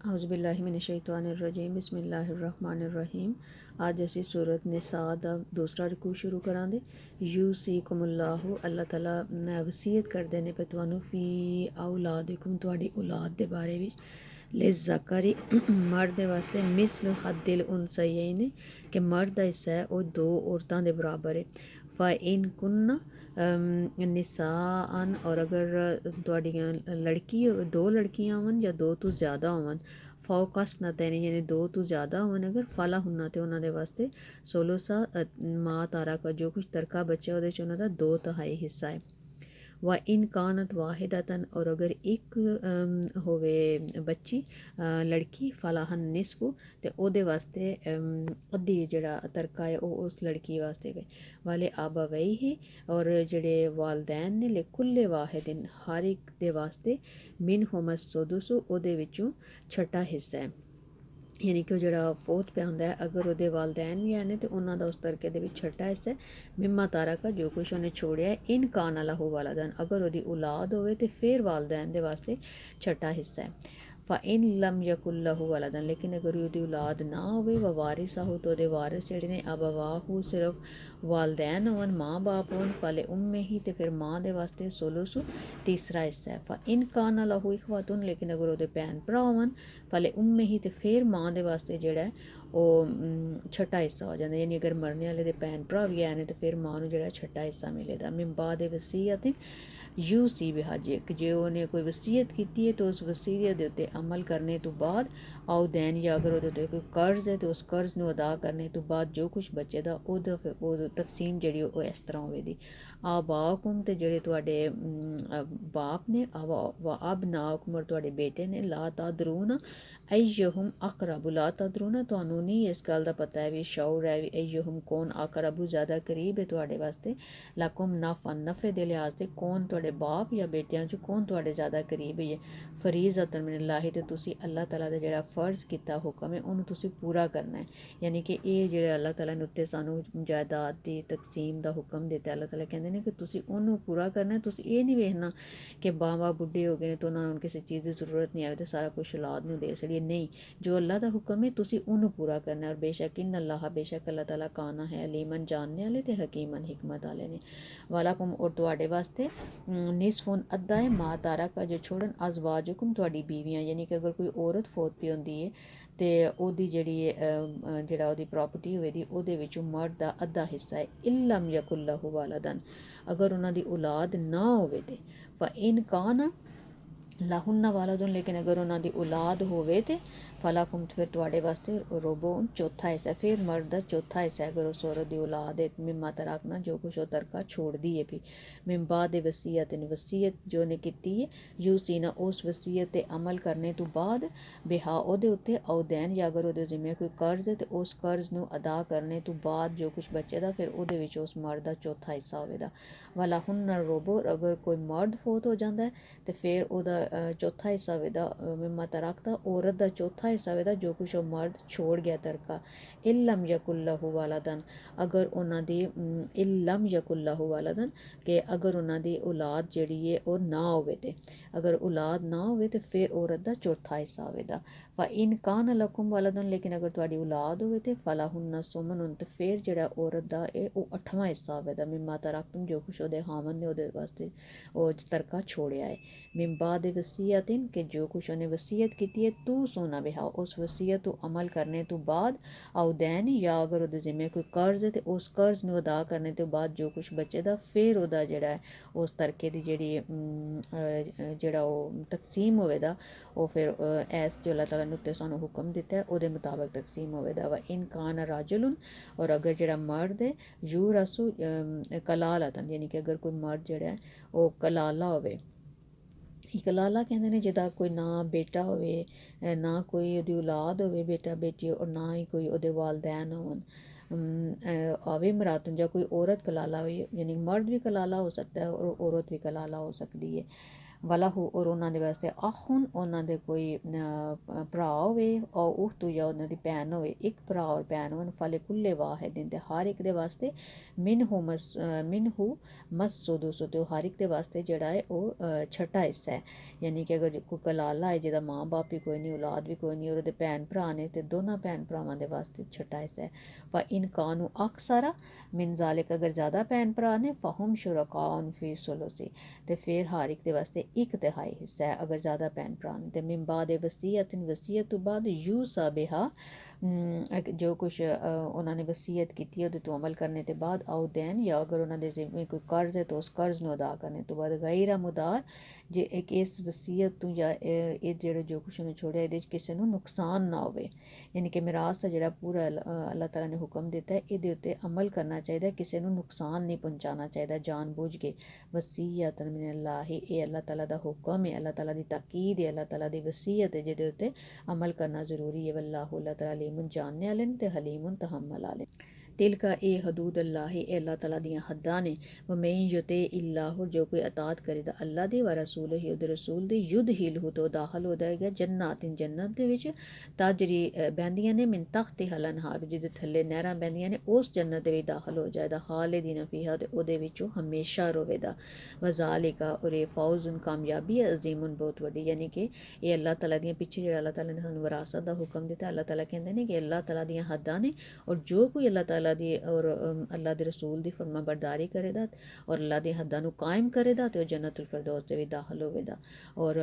औज़ुबिल्लाहिमिनश्शैतानिर्रजीम बिस्मिल्लाहिर्रहमानिर्रहीम। आज असी सूरत निसा दा दूसरा रुकू शुरू करांगे। यूसीकुमुल्लाहु अल्लाह ताला वसीयत करदे ने पे तुहानू फ़ी औलादिकुम तुहाडी औलाद दे बारे विच लिज़्ज़करी मर्द दे वास्ते मिस्ल हद्दिल उनसयैन कि मर्द दा हिस्सा है ओह दो औरतां दे बराबर है। फ़इन कुन्ना निसाअन और अगर तुहाड़ियां लड़की दो लड़कियां होवन या दो तो ज़्यादा होवन फ़ौक़स नतैन यानी दो तो ज़्यादा होवन अगर फ़ला हुन्ना ते उन्हां दे वास्ते सोलोसा माँ तारा का जो कुछ तरका बच्चा ओहदे च उन्हां दा 2/3 हिस्सा है। व इन कानत वाहिदतन और अगर एक होवे बच्ची लड़की फलाहन निस्फु ते ओहदे वास्ते अद्धी जेड़ा तरका है ओह उस लड़की वास्ते वे वाले आबावई ही और जेड़े वालदैन ने लिकुल्ले वाहिदिन हर एक दे वास्ते मिन होमस सोदुसु ओहदे विचों छठा हिस्सा है। यानी कि जेड़ा फोत पे आंदा है अगर ਉਹਦੇ वालदैन भी हैं तो उन्हों का उस तरके ਦੇ ਵਿੱਚ ਛੱਟਾ ਹਿੱਸਾ ਮਿੰਮਾ ਤਾਰਾ का जो कुछ उन्हें छोड़िया है इन कान अला हो वालदन अगर ਉਹਦੀ औलाद होवे तो फिर वालदैन दे वास्ते छठा हिस्सा है। फ़इन लम यकुल्लहु वलदन लेकिन अगर ਉਹਦੀ औलाद ना होवे व वारिस हो तो ਉਹਦੇ वारिस जेड़े ने अबवाहु सिर्फ वालदैन होवन माँ बाप होवन फले उम्मे ही तो फिर माँ दे वास्ते सोलोसु तीसरा हिस्सा है। फ़इन कान लहू इखवतुन लेकिन अगर ਉਹਦੇ भैन भरा होवन फले उम्मे ही तो फिर माँ दे वास्ते जेड़ा है ओह छठा हिस्सा हो जाता यानी अगर मरने वाले दे भैन भरा भी है तो फिर माँ नूं जेड़ा छठा हिस्सा मिलेगा। मिन बाद वसीयत यू सी बिहाजे कि जे उन्हें कोई वसीयत की है तो उस वसीयत के उत्ते अमल करने तो बाद आओ दैन या अगर ਉਹਦੇ उत्ते कोई कर्ज है तो उस कर्ज नूं अदा करने तो बाद जो कुछ बचेगा ओहदा फिर ओह तकसीम जेड़ी ओह इस तरह होवेगी। आबाकुम ते जेड़े तुहाडे बाप ने अब नाकुम और तुहाडे बेटे ने ला तादरून अय्युहुम अकरबु ला तादरून तुहानू नहीं इस गल दा पता है भी शौर है भी अय्युहुम कौन अकरबु ज़्यादा करीब है तुहाडे वास्ते लकुम नफ़अन नफ़े दे लिहाज से कौन तुहाडे बाप या बेटियां चों कौन तुहाडे ज़्यादा करीब है। फरीज़तन मिनल्लाहि ते तुसी अल्लाह ताला दा जेड़ा फ़र्ज़ कीता हुक्म है उन्होंने तुसी पूरा करना है। यानी कि ये जेड़ा अल्लाह ताला ने उत्ते सानू जायदाद दी तकसीम दा हुक्म दिता अल्लाह ताला कहंदे ने कि तुसी उन्होंने पूरा करना है। तुसी ये नहीं वेखना कि बाबा बुढ़े हो गए ने तो उन्होंने किसी चीज़ की जरूरत नहीं आए तो सारा कुछ औलाद नूं दे छड़िए नहीं जो अल्लाह का हुक्म है तुसी उन्होंने पूरा करना है। और बेशक इन अल्लाह बेशक अल्लाह ताला काना है अलीमन जानने वाले ते हकीमन हिकमत वाले ने। वालाकुम और तुहाडे वास्ते निसफुन अद्धा है माँ तारा का जो छोड़न अजवाजुकुम तुहाडी बीवियां यानी कि अगर कोई औरत फौत पी होंदी है ते ओहदी जेड़ी जेड़ा ओहदी प्रॉपर्टी होवे दी ओहदे विचों मर्द दा अद्धा हिस्सा है। इल्लम यकुल्लहु वालदन अगर उन्हां दी औलाद ना होवे ते फ़इन काना लाहुन्ना वालदुन लेकिन अगर उन्हां दी औलाद होवे ते फलाकुम फिर तुहाडे वास्ते रोबोन चौथा हिस्सा फिर मर्द दा चौथा हिस्सा अगर उस औरत दी औलाद है मिम्मा तराकना जो कुछ ओह तरका छोड़ दी है भी मिन बाद वसीयत वसीयत जो ने कीती है यूसीना उस वसीयत ते अमल करने तो बाद बेहा ओहदे उत्ते औ दैन या अगर ओहदे जिम्मे कोई कर्ज है तो उस कर्ज नूं अदा करने तो बाद जो कुछ बचेगा फिर ओहदे विच उस मर्द दा चौथा हिस्सा होवेगा। वाला हुन्नर रोबो अगर कोई मर्द फौत हो जाता है तो फिर ओहदा चौथा हिस्सा होवेगा मिम्मा तराकता औरत दा चौथा हिस्सा होवेगा जो कुछ वो मर्द छोड़ गया तरका। इल्लम यकुल्लहु वालदन अगर उन्हां दी इल्लम यकुल्लहु वालदन कि अगर उन्हां दी औलाद जेड़ी है ओह ना होवे ते अगर औलाद ना होवे तो फिर औरत दा चौथा हिस्सा होवेगा। व इन कान लकुम वालदन लेकिन अगर तुहाडी औलाद होवे ते फलाहुन्ना सुमन तो फिर जेड़ा औरत दा है ओह अठवां हिस्सा होवेगा मिम्मा तराकतुम जो कुछ ओहदे हामन ने ओहदे वास्ते ओह तरका छोड़िया है। मिन बाद वसीयतिन कि जो कुछ उन्हें वसीयत की है तू सोना बिहा उस वसीयत तो अमल करने तो बाद आओ दैन या अगर ਉਹਦੇ जिम्मे कोई कर्ज है तो उस कर्ज ਨੂੰ अदा करने तो बाद जो कुछ बचेगा फिर ਉਹਦਾ ਜਿਹੜਾ ਹੈ उस तरके ਦੀ ਜਿਹੜੀ ਜਿਹੜਾ ਉਹ तकसीम होवेगा ਉਹ फिर ऐस जो अल्लाह ताला ने उत्ते सानू हुक्म दिता है ਉਹਦੇ मुताबिक तकसीम होवेगा। व इन कान राजुलन और अगर ਜਿਹੜਾ मर्द है यू रसू कलालतन यानी कि अगर कोई मर्द ਜਿਹੜਾ है ਉਹ कलाला होवे इकलाला कहते हैं जिदा कोई ना बेटा होवे ना कोई ओहदी औलाद होवे बेटा बेटी और ना ही कोई ओहदे वालदैन होवन आवे मरातन या कोई औरत कलाला हो यानी मर्द भी कलाला हो सकता है और औरत भी कलाला हो सकती है। ਵਲਾਹੂ ਔਰ ਉਹਨਾਂ ਦੇ ਵਾਸਤੇ ਆਖੁਨ ਉਹਨਾਂ ਦੇ ਕੋਈ ਭਰਾ ਹੋਵੇ ਔਰ ਉਖਤੂ ਜਾਂ ਉਹਨਾਂ ਦੀ ਭੈਣ ਹੋਵੇ ਇੱਕ ਭਰਾ ਔਰ ਭੈਣ ਹੋਣ ਫਲੇ ਕੁੱਲੇ ਵਾਹਿਦਿਨ ਤੇ ਹਰ ਇੱਕ ਦੇ ਵਾਸਤੇ ਮਿਨਹੂ ਮਸੁਦੁਸ ਤੇ ਹਰ ਇੱਕ ਦੇ ਵਾਸਤੇ ਜਿਹੜਾ ਹੈ ਉਹ ਛਟਾ ਹਿੱਸਾ ਹੈ ਯਾਨੀ ਕਿ ਅਗਰ ਕੋਈ ਕਲਾਲਾ ਹੈ ਜਿਹਦਾ ਮਾਂ ਬਾਪ ਵੀ ਕੋਈ ਨਹੀਂ ਔਲਾਦ ਵੀ ਕੋਈ ਨਹੀਂ ਔਰ ਉਹਦੇ ਭੈਣ ਭਰਾ ਨੇ ਤੇ ਦੋਨਾਂ ਭੈਣ ਭਰਾਵਾਂ ਦੇ ਵਾਸਤੇ ਛਟਾ ਹਿੱਸਾ ਹੈ व इन कानू अक्सरा मिन ज़ालिक अगर ज़्यादा भैन भरा ने फ़हुम शुरकाउन फ़ी सुलुसी ते फिर हर एक दे वास्ते एक तिहाई हिस्सा है अगर ज़्यादा भैन भरा ने ते मिन बाद वसीयत तो बाद यूसा बिहा जो कुछ उन्होंने वसीयत की ਉਹਦੇ ਤੋਂ ਅਮਲ ਕਰਨੇ ਤੇ ਬਾਅਦ ਆਉ ਦੇਨ ਜਾਂ ਅਗਰ ਉਹਨਾਂ ਦੇ ਜ਼ਿੰਮੇ ਕੋਈ ਕਰਜ਼ ਹੈ ਤਾਂ ਉਸ ਕਰਜ਼ ਨੂੰ ਅਦਾ ਕਰਨੇ ਤੋਂ ਬਾਅਦ ਗੈਰਾ ਮੁਦਾਰ ਜੇ ਇੱਕ ਇਸ ਵਸੀਅਤ ਤੋਂ ਜਾਂ ਇਹ ਜਿਹੜਾ ਜੋ ਕੁਛ ਉਹਨੇ ਛੋੜਿਆ ਇਹਦੇ 'ਚ ਕਿਸੇ ਨੂੰ ਨੁਕਸਾਨ ਨਾ ਹੋਵੇ ਯਾਨੀ ਕਿ ਮਿਰਾਸ ਦਾ ਜਿਹੜਾ ਪੂਰਾ ਅੱਲਾਹ ਤਾਲਾ ਨੇ ਹੁਕਮ ਦਿੱਤਾ ਹੈ ਇਹਦੇ ਉੱਤੇ ਅਮਲ ਕਰਨਾ ਚਾਹੀਦਾ ਕਿਸੇ ਨੂੰ ਨੁਕਸਾਨ ਨਹੀਂ ਪਹੁੰਚਾਉਣਾ ਚਾਹੀਦਾ ਜਾਣ ਬੁੱਝ ਕੇ ਵਸੀਅਤ ਮਿਨ ਅੱਲਾਹ ਇਹ ਅੱਲਾਹ ਤਾਲਾ ਦਾ ਹੁਕਮ ਹੈ ਅੱਲਾਹ ਤਾਲਾ ਦੀ ਤਾਕੀਦ ਹੈ ਅੱਲਾਹ ਤਾਲਾ ਦੀ ਵਸੀਅਤ ਹੈ ਜਿਹਦੇ ਉੱਤੇ ਅਮਲ ਕਰਨਾ ਜ਼ਰੂਰੀ ਹੈ ਵੱਲਾਹੁ ਅੱਲਾਹ ਤਾਲਾ ਅਲੀਮੁਨ ਜਾਣਨੇ ਵਾਲੇ ਨੇ ਤੇ ਹਲੀਮੁਨ ਤਹੰਮਲ ਵਾਲੇ तिल का ए हदूद अल्लाह ए अल्लाह ताला दियाँ हद्दां ने व मैं युते इल्लाहु जो कोई अतात करेगा अल्लाह दी व रसूल ही उद रसूल दी युद हिल हो तो दाखल हो जाएगा जन्नातिन जन्नत दे विच ताजरी बहंदियां ने मिन तख्त हल अनहार जिदे थल्ले नहरां बहंदियां ने उस जन्नत दे विच दाखल हो जाएगा खालिदीन फीहा ते ओदे विचों हमेशा रोवेदा व ज़ालिका और ए फौजुन कामयाबी अजीमुन बहुत वड्डी यानी कि ये अल्लाह ताला दियां पिछे जेड़ा अल्लाह ताला ने सानू विरासत दा हुक्म दिता अल्लाह ताला कहंदे ने कि अल्लाह ताला दियां हद्दां ने और जो कोई अल्लाह ताला दी और अल्लाह दे रसूल दी फरमा बरदारी करेदा और अल्लाह दी हद्दां नू कायम करेदा ते जन्नतुल फिरदौस दे विच दाखल होवेदा और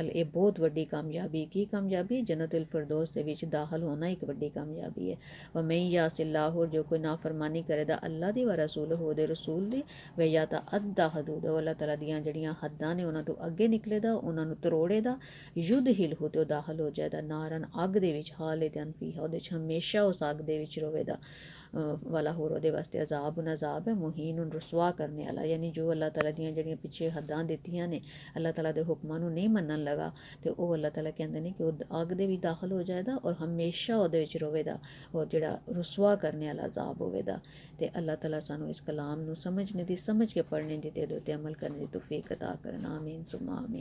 ये बहुत वड्डी कामयाबी की कामयाबी जन्नतुल फिरदौस दे विच दाखल होना एक वड्डी कामयाबी है व मैं यासिल्लाह और जो कोई नाफरमानी करेदा अल्लाह दी व रसूल हो दे रसूल दी व या ता अद्दा हदूद अल्लाह ताला दियां जड़ियां हद्दां ने उन्हां तो अगे निकलेदा उन्हां नू तरोड़ेदा युद्ध हिल हो ते दाखल हो जाएदा नारन अग दे विच खालिदन फीहा ओदे च हमेशा उस अग दे विच रोवेदा वाला होर ओहदे वास्ते अजाब है मुहीन रसवा करने वाला यानी जो अल्लाह ताला दियां जड़ियां पिछे हद्दां दित्तियां ने अल्लाह ताला दे हुक्मां नू नहीं मनन लगा ते ओह अल्लाह ताला कहंदे ने कि ओह अग दे विच दाखल हो जाएदा और हमेशा ओहदे विच रोवेदा और जेड़ा रसवा करने वाला अजाब होवेदा ते अल्लाह ताला सानू इस कलाम नू समझने दी समझ के पढ़ने दी ते ओहदे उत्ते अमल करने दी तौफीक अता करन आमीन सुम्मा आमीन।